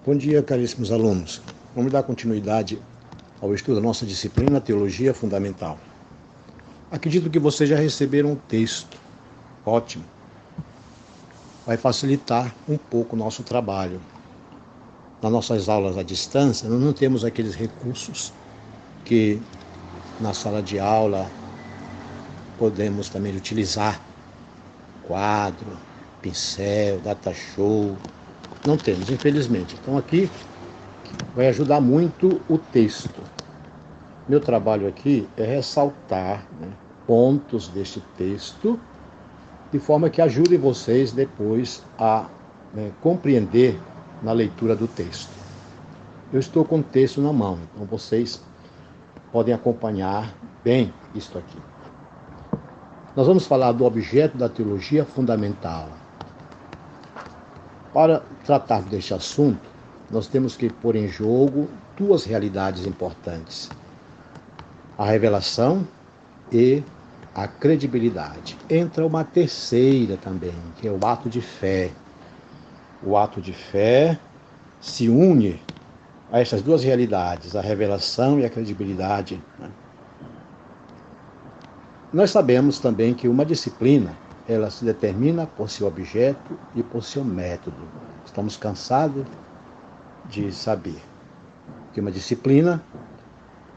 Bom dia, caríssimos alunos. Vamos dar continuidade ao estudo da nossa disciplina Teologia Fundamental. Acredito que vocês já receberam o texto. Ótimo. Vai facilitar um pouco o nosso trabalho. Nas nossas aulas à distância, nós não temos aqueles recursos que na sala de aula podemos também utilizar. Quadro, pincel, data show. Não temos, infelizmente. Então aqui vai ajudar muito o texto. Meu trabalho aqui é ressaltar pontos deste texto, de forma que ajude vocês depois a compreender na leitura do texto. Eu estou com o texto na mão, então vocês podem acompanhar bem isto aqui. Nós vamos falar do objeto da teologia fundamental. Para tratar deste assunto, nós temos que pôr em jogo duas realidades importantes: a revelação e a credibilidade. Entra uma terceira também, que é o ato de fé. O ato de fé se une a essas duas realidades, a revelação e a credibilidade. Nós sabemos também que uma disciplina, ela se determina por seu objeto e por seu método. Estamos cansados de saber que uma disciplina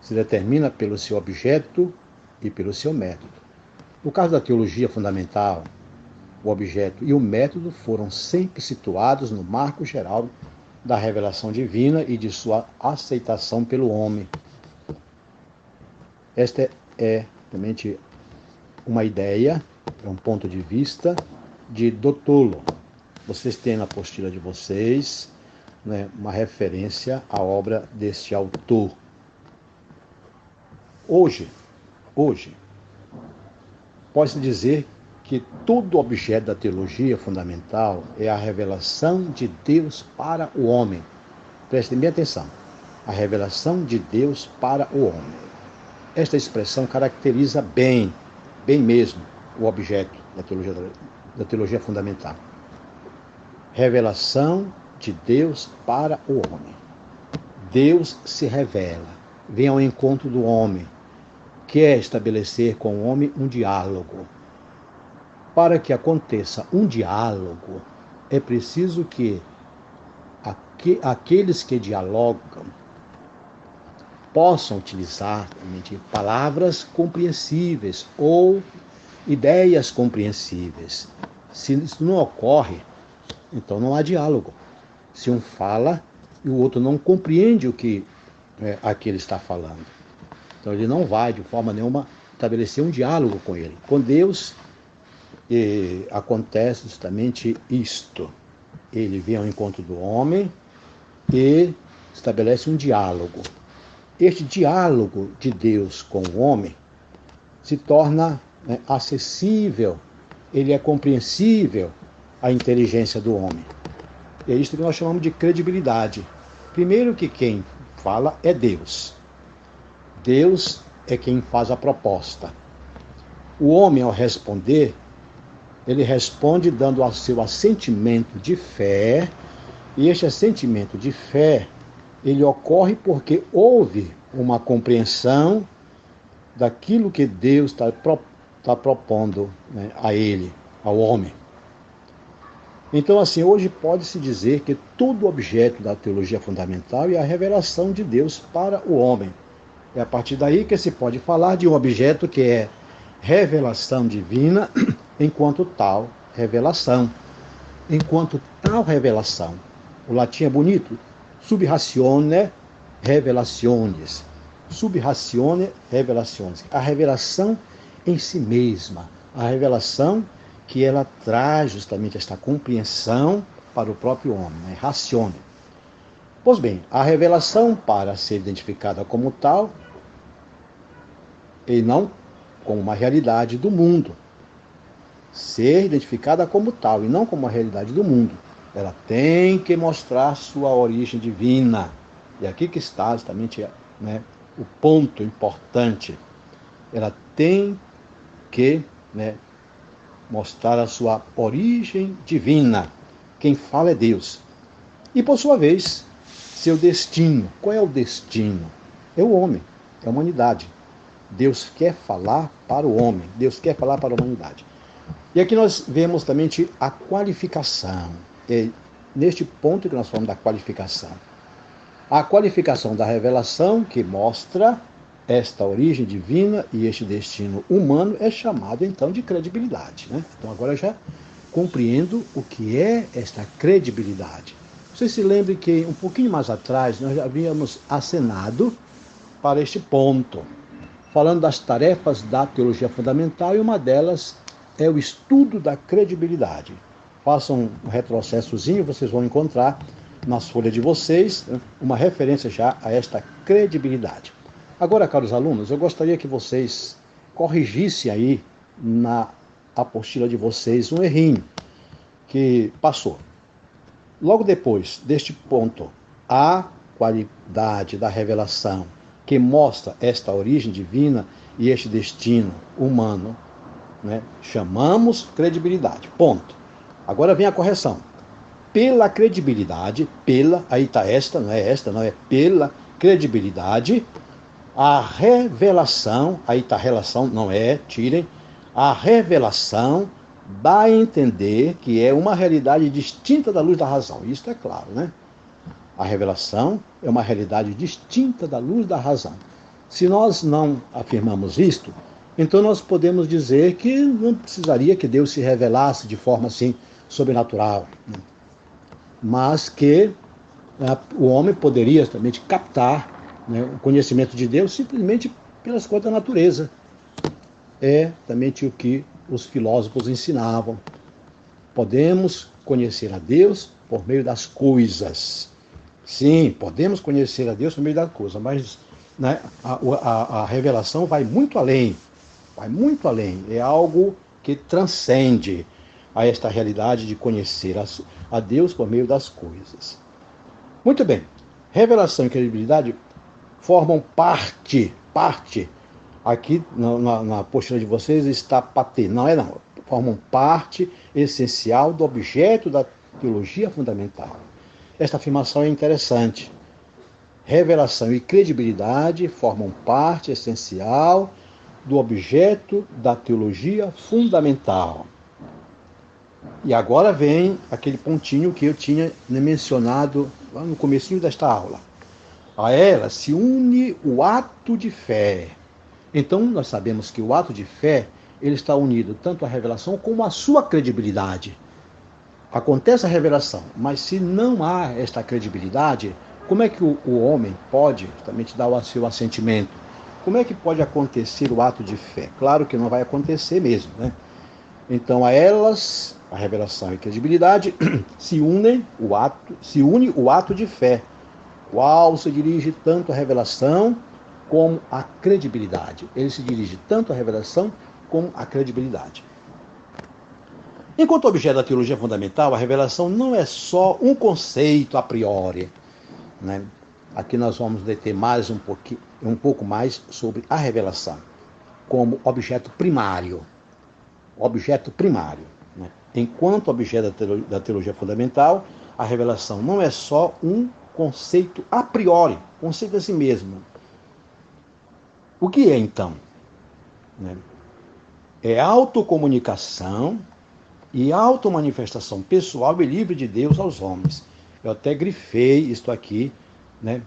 se determina pelo seu objeto e pelo seu método. No caso da teologia fundamental, o objeto e o método foram sempre situados no marco geral da revelação divina e de sua aceitação pelo homem. Esta é realmente uma ideia, é um ponto de vista de Dotolo. Vocês têm na apostila de vocês uma referência à obra deste autor. Hoje, pode-se dizer que todo objeto da teologia fundamental é a revelação de Deus para o homem. Prestem bem atenção. A revelação de Deus para o homem. Esta expressão caracteriza bem mesmo o objeto da teologia fundamental. Revelação de Deus para o homem. Deus se revela, vem ao encontro do homem, quer estabelecer com o homem um diálogo. Para que aconteça um diálogo, é preciso que aqueles que dialogam possam utilizar palavras compreensíveis ou ideias compreensíveis. Se isso não ocorre, então não há diálogo. Se um fala e o outro não compreende o que aquele está falando, então ele não vai de forma nenhuma estabelecer um diálogo com ele. Com Deus acontece justamente isto. Ele vem ao encontro do homem e estabelece um diálogo. Este diálogo de Deus com o homem se torna acessível, ele é compreensível à inteligência do homem. É isso que nós chamamos de credibilidade. Primeiro que quem fala é Deus. Deus é quem faz a proposta. O homem, ao responder, ele responde dando ao seu assentimento de fé, e este assentimento de fé ele ocorre porque houve uma compreensão daquilo que Deus está propondo a ele, ao homem. Então, assim, hoje pode-se dizer que todo objeto da teologia fundamental é a revelação de Deus para o homem. É a partir daí que se pode falar de um objeto que é revelação divina, enquanto tal revelação. Enquanto tal revelação. O latim é bonito. Sub ratione revelationes. Sub ratione revelationes. A revelação em si mesma. A revelação que ela traz justamente esta compreensão para o próprio homem. Ratione. Pois bem, a revelação, para ser identificada como tal, e não como uma realidade do mundo, ser identificada como tal e não como uma realidade do mundo, ela tem que mostrar sua origem divina. E aqui que está justamente o ponto importante. Ela tem que mostrar a sua origem divina. Quem fala é Deus. E por sua vez, seu destino. Qual é o destino? É o homem, é a humanidade. Deus quer falar para o homem, Deus quer falar para a humanidade. E aqui nós vemos também a qualificação. É neste ponto que nós falamos da qualificação. A qualificação da revelação, que mostra esta origem divina e este destino humano, é chamado então de credibilidade, né? Então agora eu já compreendo o que é esta credibilidade. Você se lembre que um pouquinho mais atrás nós já havíamos acenado para este ponto, falando das tarefas da teologia fundamental, e uma delas é o estudo da credibilidade. Façam um retrocessozinho, vocês vão encontrar nas folhas de vocês uma referência já a esta credibilidade. Agora, caros alunos, eu gostaria que vocês corrigissem aí na apostila de vocês um errinho que passou. Logo depois deste ponto, a qualidade da revelação que mostra esta origem divina e este destino humano, né, chamamos credibilidade. Ponto. Agora vem a correção. Pela credibilidade, aí está esta, não é pela credibilidade, a revelação, aí está a relação, não é, tirem, a revelação dá a entender que é uma realidade distinta da luz da razão. Isso é claro, né? A revelação é uma realidade distinta da luz da razão. Se nós não afirmamos isto, então nós podemos dizer que não precisaria que Deus se revelasse de forma assim sobrenatural, né? Mas que o homem poderia também captar, né, o conhecimento de Deus simplesmente pelas coisas da natureza. É também o que os filósofos ensinavam. Podemos conhecer a Deus por meio das coisas. Sim, podemos conhecer a Deus por meio das coisas, mas, né, a revelação vai muito além. Vai muito além. É algo que transcende a esta realidade de conhecer a Deus por meio das coisas. Muito bem. Revelação e credibilidade formam parte. Aqui na apostila de vocês está patê. Não. Formam parte essencial do objeto da teologia fundamental. Esta afirmação é interessante. Revelação e credibilidade formam parte essencial do objeto da teologia fundamental. E agora vem aquele pontinho que eu tinha mencionado lá no comecinho desta aula. A ela se une o ato de fé. Então, nós sabemos que o ato de fé ele está unido tanto à revelação como à sua credibilidade. Acontece a revelação, mas se não há esta credibilidade, como é que o homem pode justamente dar o seu assentimento? Como é que pode acontecer o ato de fé? Claro que não vai acontecer mesmo, né? Então, a elas, a revelação e a credibilidade, se une o ato de fé, qual se dirige tanto à revelação como à credibilidade. Ele se dirige tanto à revelação como à credibilidade. Enquanto objeto da teologia fundamental, a revelação não é só um conceito a priori, né? Aqui nós vamos deter mais um pouco mais sobre a revelação como objeto primário. Né? Enquanto objeto da teologia fundamental, a revelação não é só um conceito a priori, conceito assim mesmo. O que é então? Né? É autocomunicação e automanifestação pessoal e livre de Deus aos homens. Eu até grifei isto aqui, né?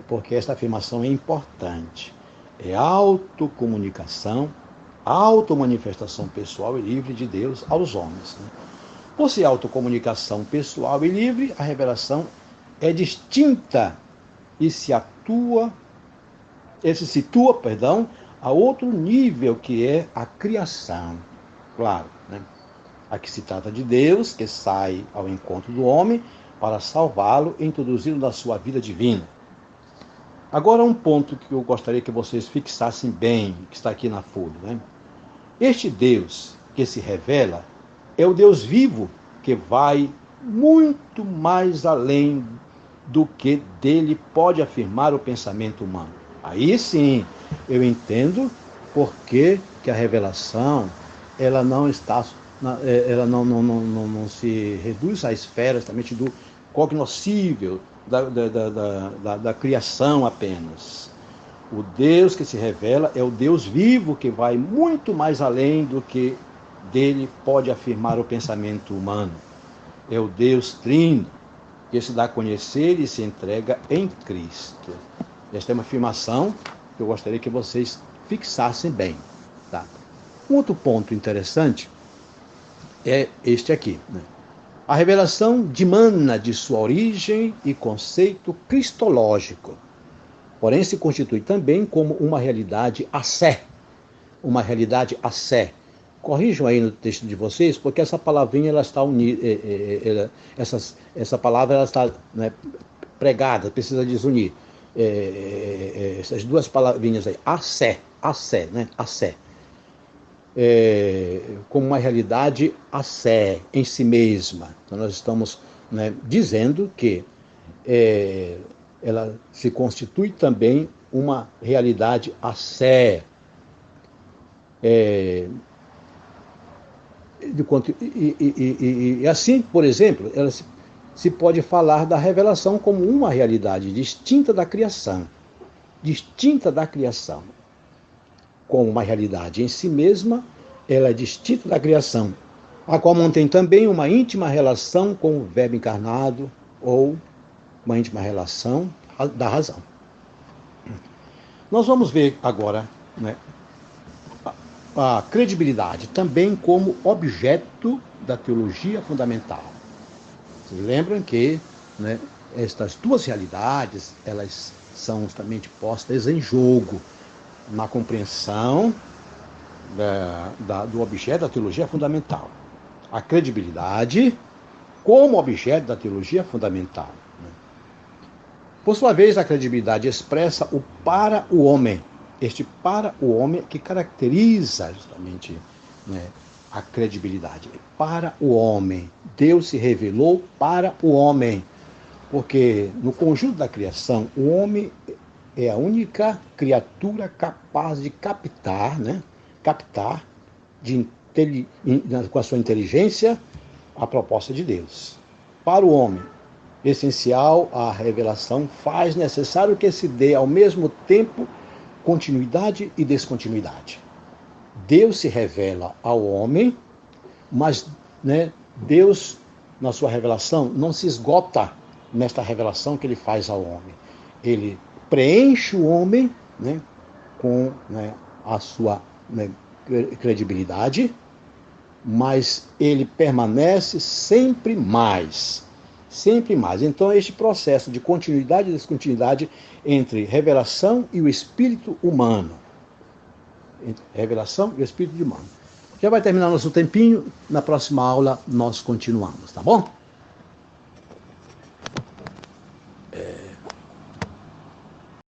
Porque esta afirmação é importante. É autocomunicação, automanifestação pessoal e livre de Deus aos homens. Né? Por ser autocomunicação pessoal e livre, a revelação é distinta e se situa a outro nível, que é a criação. Claro, né? Aqui se trata de Deus, que sai ao encontro do homem para salvá-lo e introduzi-lo na sua vida divina. Agora, um ponto que eu gostaria que vocês fixassem bem, que está aqui na folha, né? Este Deus que se revela é o Deus vivo, que vai muito mais além do que dele pode afirmar o pensamento humano. Aí sim, eu entendo porque que a revelação ela não se reduz à esfera justamente do cognoscível, da criação apenas. O Deus que se revela é o Deus vivo, que vai muito mais além do que dele pode afirmar o pensamento humano. É o Deus trino, que se dá a conhecer e se entrega em Cristo. Esta é uma afirmação que eu gostaria que vocês fixassem bem. Tá? Um outro ponto interessante é este aqui. Né? A revelação dimana de sua origem e conceito cristológico, porém se constitui também como uma realidade a sé. Uma realidade a sé. Corrijam aí no texto de vocês, porque essa palavrinha ela está unida, essa palavra ela está, né, pregada, precisa desunir. Essas duas palavrinhas aí, a sé, né, a sé. Como uma realidade a sé, em si mesma. Então nós estamos, né, dizendo que ela se constitui também uma realidade a sé. E assim, por exemplo, ela se pode falar da revelação como uma realidade distinta da criação. Distinta da criação. Como uma realidade em si mesma, ela é distinta da criação, a qual mantém também uma íntima relação com o Verbo encarnado, ou uma íntima relação da razão. Nós vamos ver agora, né, a credibilidade também como objeto da teologia fundamental. Vocês lembram que, né, estas duas realidades, elas são justamente postas em jogo na compreensão do objeto da teologia fundamental. A credibilidade como objeto da teologia fundamental. Por sua vez, a credibilidade expressa o para o homem. Este para o homem que caracteriza justamente, né, a credibilidade. Para o homem. Deus se revelou para o homem. Porque no conjunto da criação, o homem é a única criatura capaz de captar, né? Captar com a sua inteligência a proposta de Deus. Para o homem, essencial, a revelação faz necessário que se dê ao mesmo tempo continuidade e descontinuidade. Deus se revela ao homem, mas, né, Deus, na sua revelação, não se esgota nesta revelação que ele faz ao homem. Ele preenche o homem, né, com, né, a sua, né, credibilidade, mas ele permanece sempre mais. Sempre mais. Então, este processo de continuidade e descontinuidade entre revelação e o espírito humano. Entre revelação e o espírito humano. Já vai terminar nosso tempinho. Na próxima aula, nós continuamos, tá bom?